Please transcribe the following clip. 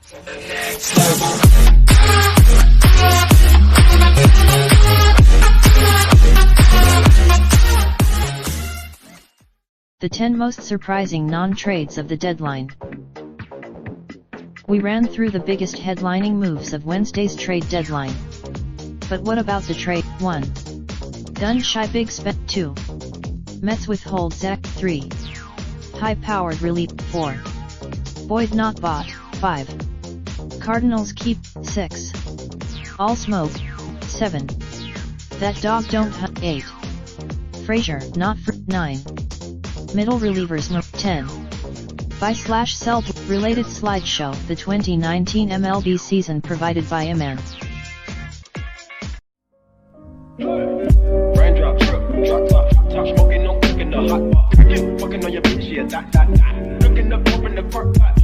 The 10 most surprising non-trades of the deadline. We ran through the biggest headlining moves of Wednesday's trade deadline. But what about the trade? 1. Gun shy big spec. 2. Mets withhold Zach. 3. High-powered relief. 4. Boyd not bought. 5. Cardinals keep. 6. All smoke. 7. That dog don't hunt. 8. Frazier not for. 9. Middle relievers. 10. Buy/sell related slideshow. The 2019 MLB season provided by Aman. Raindrop, truck top, smoking, no cooking the hot pot. Fucking on your bitch, yeah, that. Looking up, open the park pot.